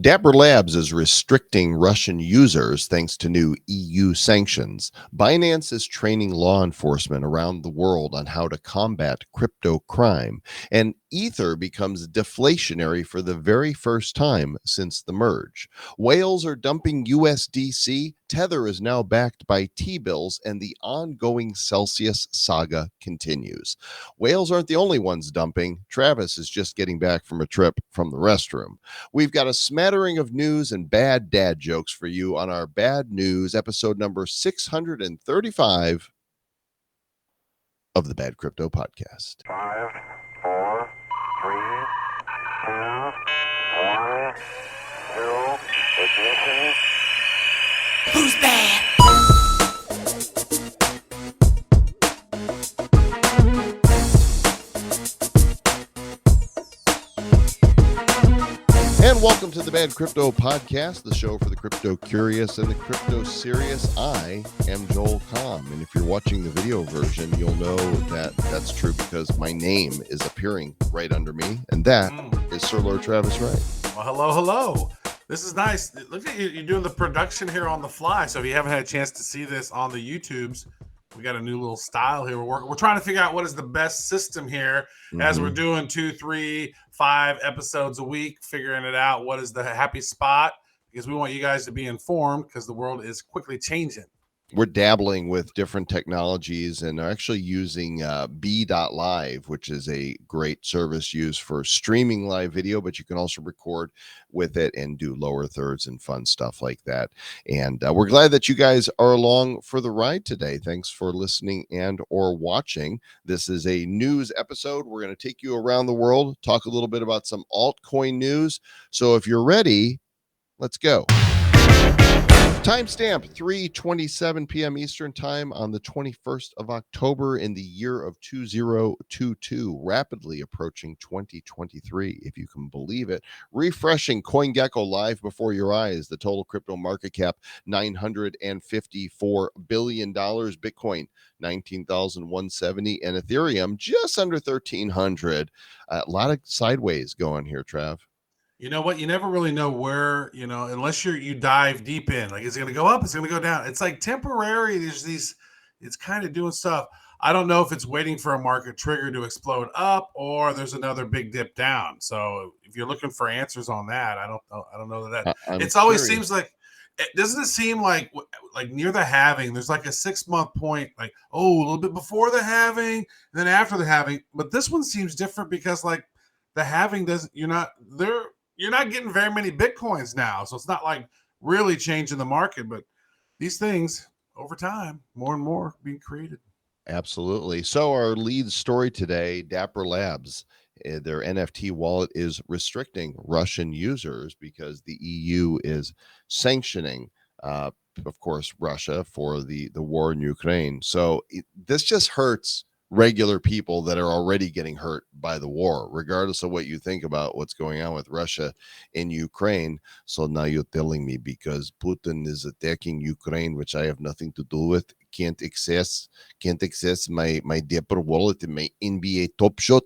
Dapper Labs is restricting Russian users thanks to new EU sanctions. Binance is training law enforcement around the world on how to combat crypto crime. And Ether becomes deflationary for the very first time since the merge. Whales are dumping USDC. Tether is now backed by T-bills, and the ongoing Celcius saga continues. Whales aren't the only ones dumping. Travis is just getting back from a trip from the restroom. We've got a smattering of news and bad dad jokes for you on our Bad News episode number 635 of the Bad Crypto Podcast. 5, 4, 3, 2, 1, 0, ignition. Who's bad? And welcome to the Bad Crypto Podcast, the show for the crypto curious and the crypto serious. I am Joel Comm, and if you're watching the video version, you'll know that that's true because my name is appearing right under me, and that is Sir Lord Travis Wright. Well, hello. This is nice. Look at you. You're doing the production here on the fly. So if you haven't had a chance to see this on the YouTubes, we got a new little style here. We're trying to figure out what is the best system here as we're doing 2, 3, 5 episodes a week, figuring it out. What is the happy spot? Because we want you guys to be informed because the world is quickly changing. We're dabbling with different technologies and are actually using B.Live, which is a great service used for streaming live video, but you can also record with it and do lower thirds and fun stuff like that. And we're glad that you guys are along for the ride today. Thanks for listening and or watching. This is a news episode. We're going to take you around the world, talk a little bit about some altcoin news. So if you're ready, let's go. Timestamp 3:27 p.m. Eastern Time on the 21st of October in the year of 2022, rapidly approaching 2023, if you can believe it. Refreshing CoinGecko live before your eyes. The total crypto market cap, $954 billion. Bitcoin, 19,170. And Ethereum, just under 1,300. A lot of sideways going here, Trav. You know what? You never really know where, unless you dive deep in. Like, is it going to go up? It's going to go down. It's like temporary. There's these, it's kind of doing stuff. I don't know if it's waiting for a market trigger to explode up or there's another big dip down. So if you're looking for answers on that, I don't know that. It's always seems like, doesn't it seem like near the halving, there's like a 6-month point, like, a little bit before the halving, and then after the halving. But this one seems different because like the halving doesn't, you're not getting very many Bitcoins now. So it's not like really changing the market, but these things over time, more and more being created. Absolutely. So our lead story today, Dapper Labs, their NFT wallet is restricting Russian users because the EU is sanctioning, of course, Russia for the war in Ukraine. So this just hurts regular people that are already getting hurt by the war, regardless of what you think about what's going on with Russia in Ukraine. So now you're telling me because Putin is attacking Ukraine, which I have nothing to do with, can't access my Dapper wallet and my NBA Top Shot.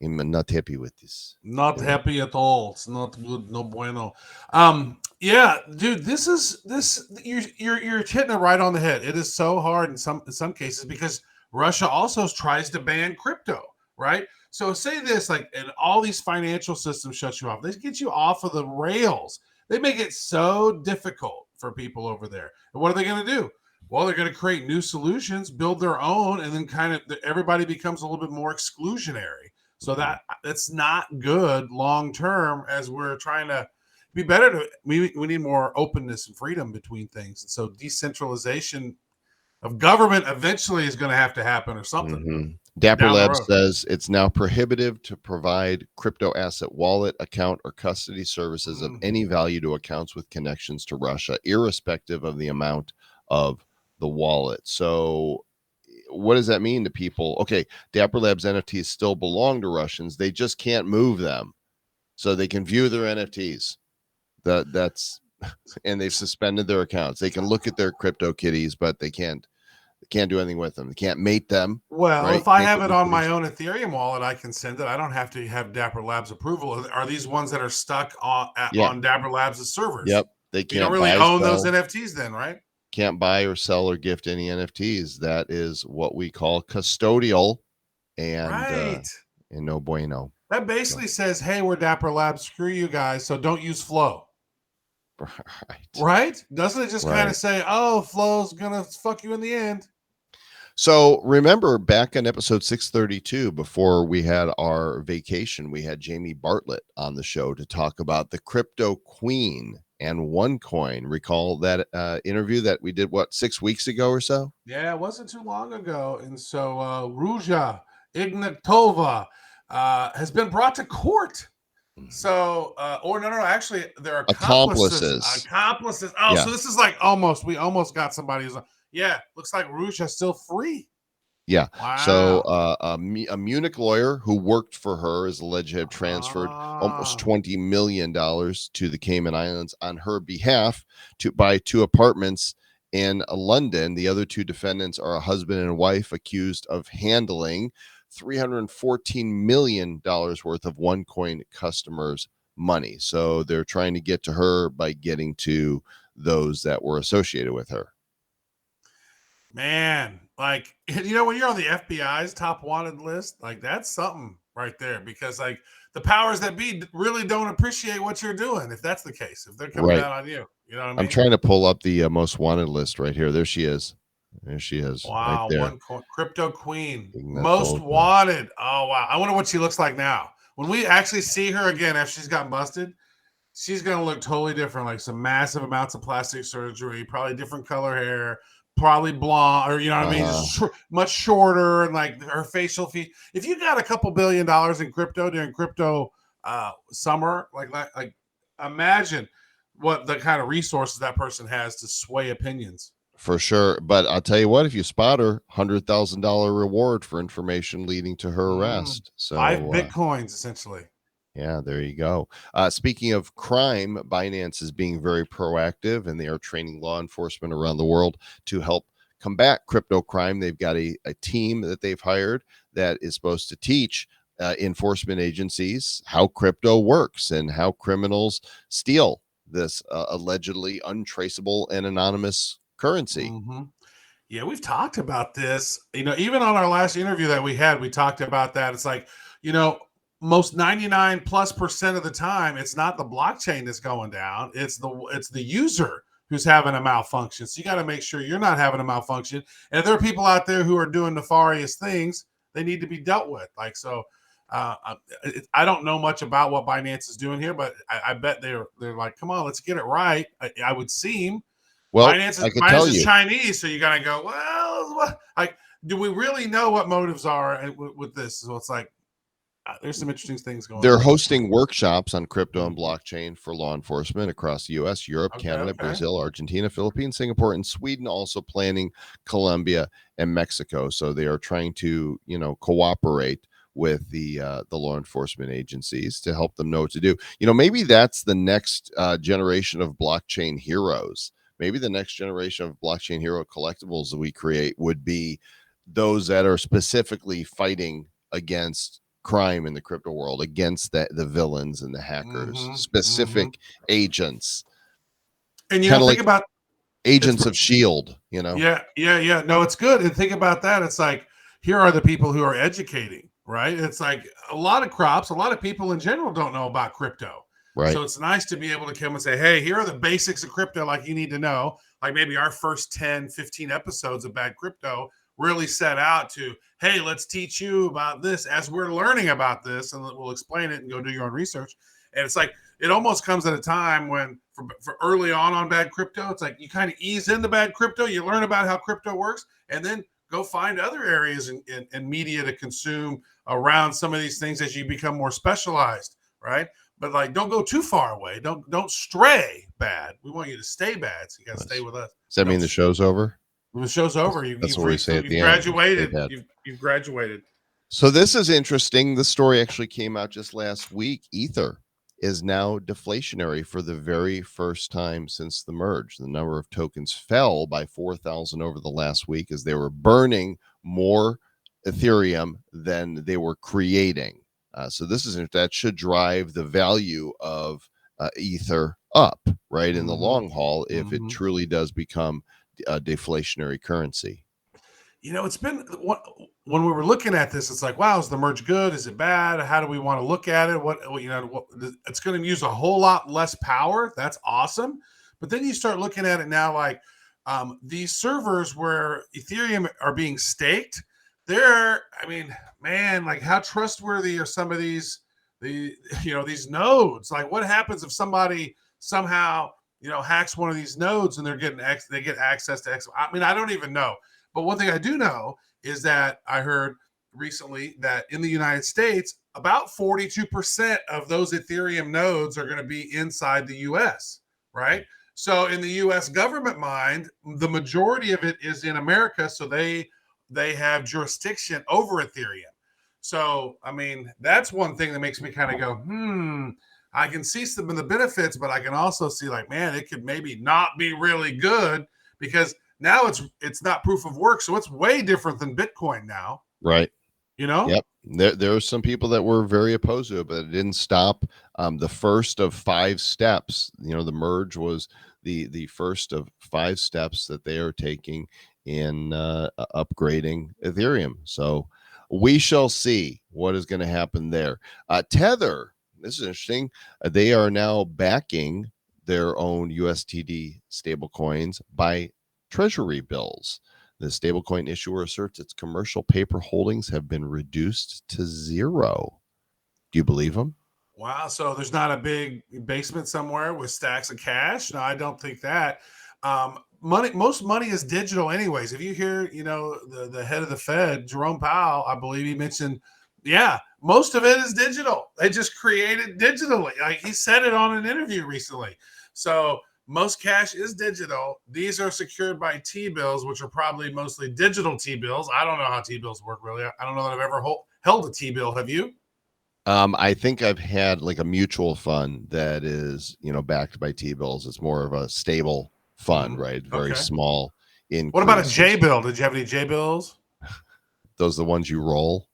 I'm not happy with this. Not happy at all. It's not good. No bueno. Yeah, dude, you're hitting it right on the head. It is so hard in some cases because Russia also tries to ban crypto, right? So say this, and all these financial systems shut you off. They get you off of the rails. They make it so difficult for people over there. And what are they going to do? Well, they're going to create new solutions, build their own, and then kind of everybody becomes a little bit more exclusionary. So that's not good long term as we're trying to be better. We need more openness and freedom between things. And so decentralization of government eventually is going to have to happen or something. Dapper Labs says it's now prohibitive to provide crypto asset wallet, account, or custody services of any value to accounts with connections to Russia, irrespective of the amount of the wallet. So what does that mean to people? Okay, Dapper Labs NFTs still belong to Russians. They just can't move them. So they can view their NFTs. That's and they've suspended their accounts. They can look at their crypto kitties, but they can't They can't do anything with them. They can't mate them. Well, Right? if I Can't have get it on my liquidation. own Ethereum wallet, I can send it. I don't have to have Dapper Labs approval. Are these ones that are stuck Yeah. on Dapper Labs' servers? Yep. They You don't can't really buy, own those sell, NFTs then, right? can't buy or sell or gift any NFTs. That is what we call custodial, and Right. no bueno. That basically says, hey, we're Dapper Labs. Screw you guys. So don't use Flow. Right. Right? Doesn't it just kind Right. of say, oh, Flow's going to fuck you in the end? So remember back in episode 632, before we had our vacation, we had Jamie Bartlett on the show to talk about the Crypto Queen and OneCoin. Recall that interview that we did, 6 weeks ago or so? Yeah, it wasn't too long ago. And so Ruja Ignatova has been brought to court. So, or no, actually, they're accomplices. Accomplices. Accomplices. Oh, Yeah. so this is like we almost got somebody who's, looks like Ruja's still free. Yeah. Wow. So a Munich lawyer who worked for her is alleged to have transferred almost $20 million to the Cayman Islands on her behalf to buy 2 apartments in London. The other 2 defendants are a husband and wife accused of handling $314 million worth of OneCoin customers' money. So they're trying to get to her by getting to those that were associated with her. Man, like, when you're on the FBI's top wanted list, like, that's something right there, because like the powers that be really don't appreciate what you're doing. If that's the case, if they're coming Right. down on you, you know what I mean? I'm trying to pull up the most wanted list right here. There she is. There she is. Wow, right there. Crypto Queen, Ignatova. most wanted. Oh wow, I wonder what she looks like now. When we actually see her again after she's gotten busted, she's gonna look totally different. Like some massive amounts of plastic surgery, probably different color hair, probably blonde, or you know what I mean, just much shorter, and like her facial features. If you got a couple $1 billion in crypto during crypto summer, like imagine what the kind of resources that person has to sway opinions. For sure. But I'll tell you what, if you spot her, $100,000 reward for information leading to her arrest. So 5 Bitcoins, essentially. Yeah, there you go. Speaking of crime, Binance is being very proactive, and they are training law enforcement around the world to help combat crypto crime. They've got a team that they've hired that is supposed to teach enforcement agencies how crypto works and how criminals steal this allegedly untraceable and anonymous currency. Mm-hmm. Yeah, we've talked about this. Even on our last interview that we had, we talked about that. It's like, most 99+% of the time, it's not the blockchain that's going down. It's the user who's having a malfunction. So you got to make sure you're not having a malfunction. And if there are people out there who are doing nefarious things, they need to be dealt with. Like, so I don't know much about what Binance is doing here, but I bet they're like, come on, let's get it right. I would seem. Well, Binance I can tell is you, Chinese, so you got to go, well, like, do we really know what motives are with this? So it's like, there's some interesting things going on. They're hosting workshops on crypto and blockchain for law enforcement across the U.S., Europe, Canada, Brazil, Argentina, Philippines, Singapore, and Sweden, also planning Colombia and Mexico. So they are trying to, cooperate with the law enforcement agencies to help them know what to do. Maybe that's the next generation of blockchain heroes. Maybe the next generation of blockchain hero collectibles that we create would be those that are specifically fighting against crime in the crypto world, against the villains and the hackers, specific agents. And think like about agents of S.H.I.E.L.D., Yeah. No, it's good. And think about that. It's like, here are the people who are educating, right? It's like a lot of people in general don't know about crypto. Right. So it's nice to be able to come and say, hey, here are the basics of crypto, like you need to know. Like maybe our first 10, 15 episodes of Bad Crypto really set out to, hey, let's teach you about this as we're learning about this, and we'll explain it and go do your own research. And it's like, it almost comes at a time when for early on Bad Crypto, it's like you kind of ease into Bad Crypto, you learn about how crypto works, and then go find other areas in media to consume around some of these things as you become more specialized, right? But like, don't go too far away. Don't stray bad. We want you to stay bad, so you got to stay with us. Does that mean the show's over? The show's over. That's what we say at the end. Graduated. You've graduated. So this is interesting. The story actually came out just last week. Ether is now deflationary for the very first time since the merge. The number of tokens fell by 4,000 over the last week as they were burning more Ethereum than they were creating. So that should drive the value of Ether up, right, in the long haul, if it truly does become a deflationary currency. It's been when we were looking at this, it's like, wow, is the merge good? Is it bad? How do we want to look at it? It's going to use a whole lot less power. That's awesome. But then you start looking at it now, like these servers where Ethereum are being staked, like how trustworthy are some of these these nodes? Like what happens if somebody somehow hacks one of these nodes and they get access to X? I don't even know. But one thing I do know is that I heard recently that in the United States, about 42% of those Ethereum nodes are going to be inside the US, right? So in the US government mind, the majority of it is in America, so they have jurisdiction over Ethereum. So, that's one thing that makes me kind of go, I can see some of the benefits, but I can also see like, man, it could maybe not be really good because now it's not proof of work, so it's way different than Bitcoin now. Right. Yep. There are some people that were very opposed to it, but it didn't stop the first of 5 steps. The merge was the first of 5 steps that they are taking in upgrading Ethereum. So we shall see what is going to happen there. Tether, this is interesting. They are now backing their own USDT stablecoins by treasury bills. The stablecoin issuer asserts its commercial paper holdings have been reduced to 0. Do you believe them? Wow. So there's not a big basement somewhere with stacks of cash? No, I don't think that. Most money is digital anyways. If you hear, the head of the Fed, Jerome Powell, I believe he mentioned, most of it is digital. They just create it digitally. Like he said it on an interview recently. So most cash is digital. These are secured by T-bills, which are probably mostly digital T-bills. I don't know how T-bills work, really. I don't know that I've ever held a T-bill. Have you? I think I've had like a mutual fund that is, backed by T-bills. It's more of a stable fund, right? Very small increase. What about a J-bill? Did you have any J-bills? Those are the ones you roll?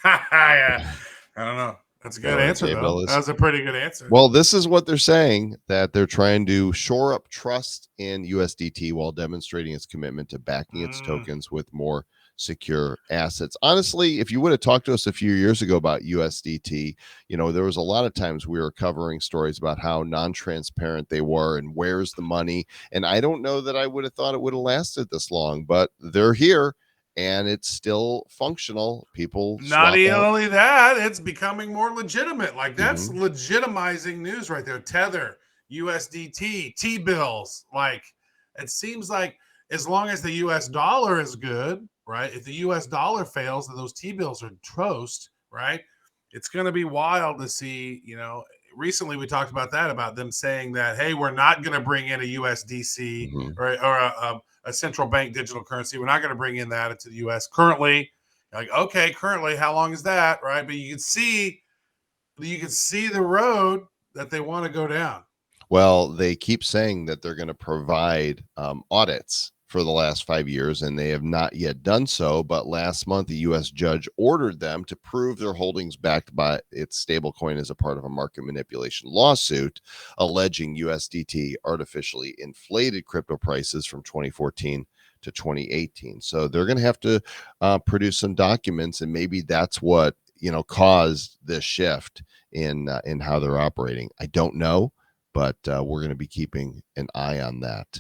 Yeah. I don't know. That's a good answer, though. That's a pretty good answer. Well, this is what they're saying, that they're trying to shore up trust in USDT while demonstrating its commitment to backing its tokens with more secure assets. Honestly, if you would have talked to us a few years ago about USDT, there was a lot of times we were covering stories about how non-transparent they were and where's the money. And I don't know that I would have thought it would have lasted this long, but they're here. And it's still functional. People not only that, it's becoming more legitimate. Like that's legitimizing news right there. Tether, USDT, T-bills. Like it seems like as long as the US dollar is good, right? If the US dollar fails, then those T-bills are toast, right? It's going to be wild to see, recently we talked about that, about them saying that, hey, we're not going to bring in a USDC or a central bank digital currency. We're not going to bring in that into the U.S. currently. Like, okay, currently, how long is that, right? But you can see the road that they want to go down. Well, they keep saying that they're going to provide audits for the last 5 years, and they have not yet done so. But last month, a U.S. judge ordered them to prove their holdings backed by its stablecoin as a part of a market manipulation lawsuit, alleging USDT artificially inflated crypto prices from 2014 to 2018. So they're going to have to produce some documents, and maybe that's what caused this shift in how they're operating. I don't know, but we're going to be keeping an eye on that.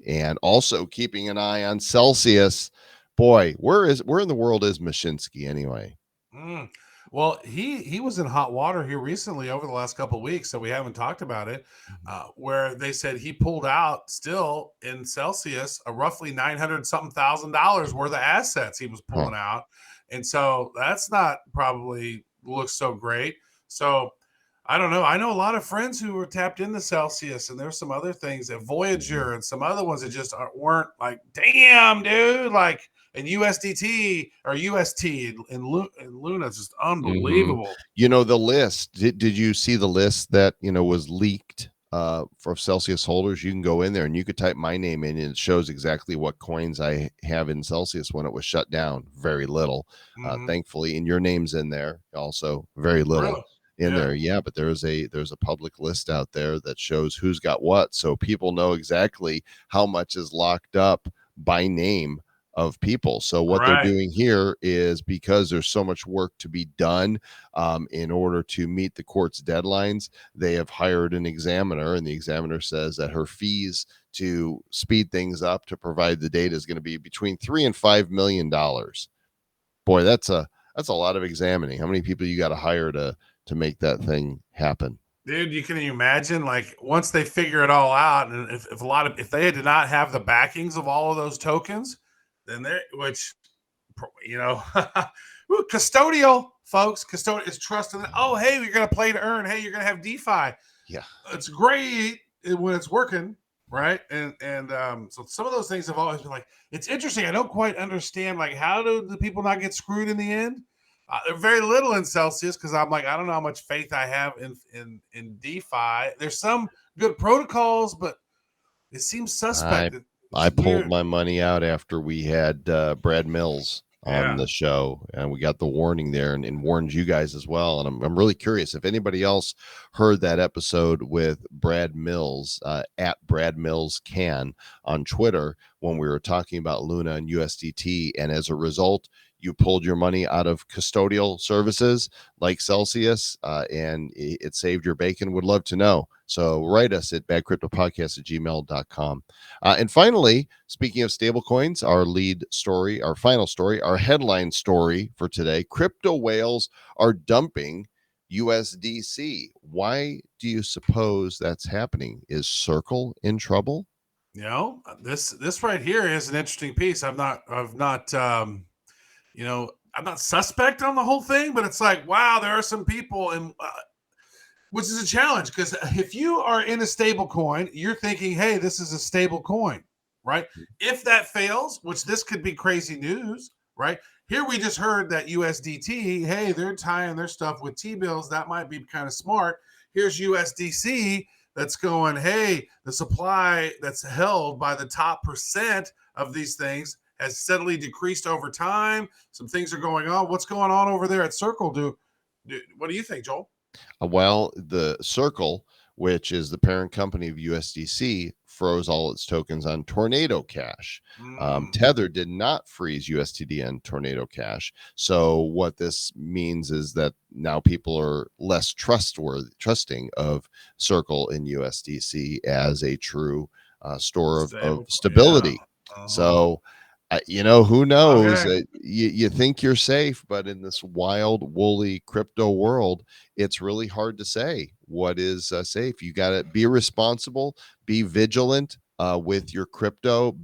And also keeping an eye on Celcius. Boy, where in the world is Mashinsky anyway? Well, he was in hot water here recently over the last couple of weeks, so we haven't talked about it, where they said he pulled out still in Celcius a roughly $900-something thousand worth of assets he was pulling out. And so that's not probably looks so great. So I don't know. I know a lot of friends who were tapped into Celcius, and there's some other things at Voyager and some other ones that just weren't like, damn, dude, like and USDT or UST and Luna is just Mhm. unbelievable. The list, did you see the list that, was leaked for Celcius holders? You can go in there and you could type my name in and it shows exactly what coins I have in Celcius when it was shut down. Very little, Mhm. thankfully. And your name's in there also, very little Really? in Yeah. there. Yeah, but there's a public list out there that shows who's got what, so people know exactly how much is locked up by name of people. So what they're Right. doing here is, because there's so much work to be done in order to meet the court's deadlines, they have hired an examiner, and the examiner says that her fees to speed things up to provide the data is going to be between $3 and $5 million. Boy, that's a lot of examining. How many people you got to hire to make that thing happen? Dude, you can imagine, like, once they figure it all out, and if they did not have the backings of all of those tokens, then which, custodial, folks, custodial is trusting. Oh, hey, you're gonna play to earn. Hey, you're gonna have DeFi. Yeah. It's great when it's working, right? And so some of those things have always been like, it's interesting. I don't quite understand, like, how do the people not get screwed in the end? Very little in Celcius, because I'm like, I don't know how much faith I have in DeFi. There's some good protocols, but it seems suspect. I It's pulled weird. my money out after we had Brad Mills on Yeah. the show, and we got the warning there, and warned you guys as well. And I'm really curious if anybody else heard that episode with Brad Mills at Brad Mills Can on Twitter, when we were talking about Luna and USDT, and as a result, you pulled your money out of custodial services like Celcius, and it saved your bacon. Would love to know. So write us at badcryptopodcast@gmail.com. And finally, speaking of stablecoins, our lead story, our final story, our headline story for today: crypto whales are dumping USDC. Why do you suppose that's happening? Is Circle in trouble? This right here is an interesting piece. I'm not suspect on the whole thing, but it's like, wow, there are some people, and which is a challenge, because if you are in a stable coin, you're thinking, hey, this is a stable coin, right? If that fails, which this could be crazy news, right? Here we just heard that USDT, hey, they're tying their stuff with T-bills. That might be kind of smart. Here's USDC that's going, hey, the supply that's held by the top percent of these things has steadily decreased over time. Some things are going on. What's going on over there at Circle? What do you think, Joel? Well, the Circle, which is the parent company of USDC, froze all its tokens on Tornado Cash. Tether did not freeze USTD on Tornado Cash. So what this means is that now people are less trusting of Circle in USDC as a true store of stability. Yeah. Uh-huh. So who knows? Okay. You think you're safe, but in this wild, woolly crypto world, it's really hard to say what is safe. You got to be responsible, be vigilant with your crypto,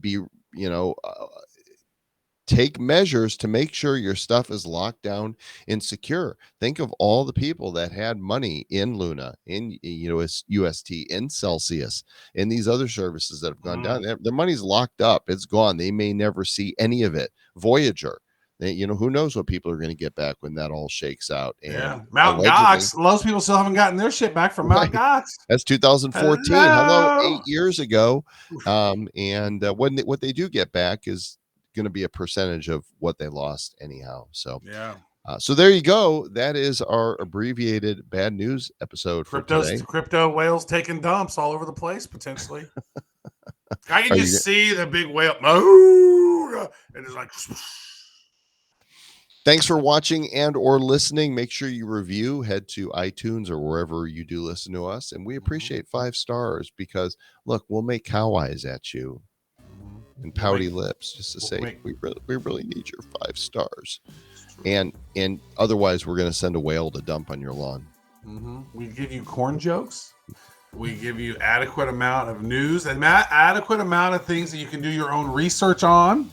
take measures to make sure your stuff is locked down and secure. Think of all the people that had money in Luna, in UST, in Celcius, in these other services that have gone down. Their money's locked up. It's gone. They may never see any of it. Voyager. Who knows what people are going to get back when that all shakes out. Yeah. And Mount allegedly, Gox. Most people still haven't gotten their shit back from Mount right, Gox. that's 2014. Hello, Hello. 8 years ago. And what they do get back is going to be a percentage of what they lost anyhow. So Yeah. So there you go. That is our abbreviated bad news episode for today. Crypto whales taking dumps all over the place, potentially. I can just see the big whale. And it's like. Thanks for watching and or listening. Make sure you review. Head to iTunes or wherever you do listen to us. And we appreciate 5 stars because, look, we'll make cow eyes at you and pouty lips just to say we really need your 5 stars. And otherwise, we're going to send a whale to dump on your lawn. We give you corn jokes. We give you adequate amount of news and adequate amount of things that you can do your own research on,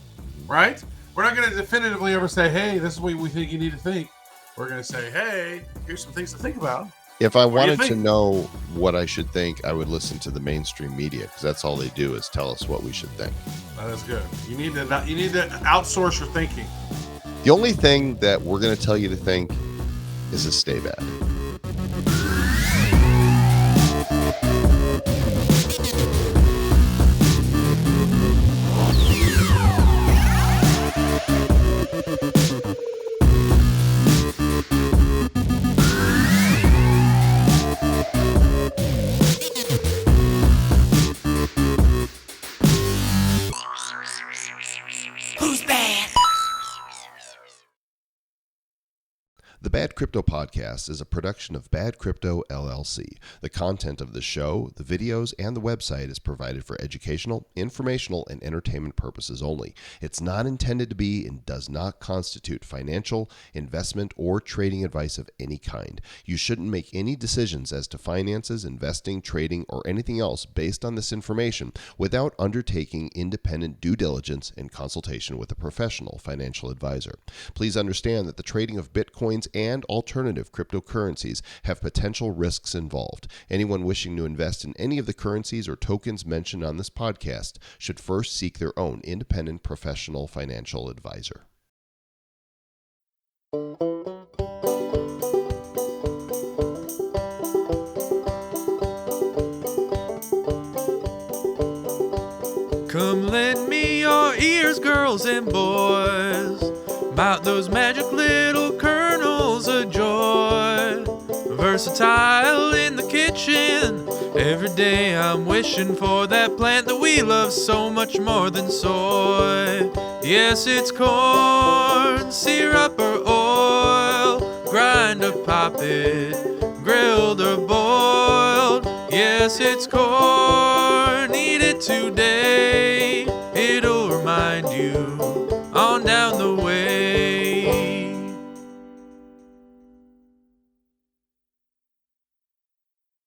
right? We're not going to definitively ever say, hey, this is what we think you need to think. We're going to say, hey, here's some things to think about. If I wanted to know what I should think, I would listen to the mainstream media because that's all they do is tell us what we should think. That is good. You need to outsource your thinking. The only thing that we're going to tell you to think is to stay bad. Who's bad? The Bad Crypto Podcast is a production of Bad Crypto LLC. The content of the show, the videos, and the website is provided for educational, informational, and entertainment purposes only. It's not intended to be and does not constitute financial, investment, or trading advice of any kind. You shouldn't make any decisions as to finances, investing, trading, or anything else based on this information without undertaking independent due diligence and consultation with a professional financial advisor. Please understand that the trading of Bitcoins and alternative cryptocurrencies have potential risks involved. Anyone wishing to invest in any of the currencies or tokens mentioned on this podcast should first seek their own independent professional financial advisor. Come lend me your ears, girls and boys, about those magic little kernels of joy. Versatile in the kitchen, every day I'm wishing for that plant that we love so much more than soy. Yes, it's corn, syrup or oil, grind or pop it, grilled or boiled. Yes, it's corn, eat it today.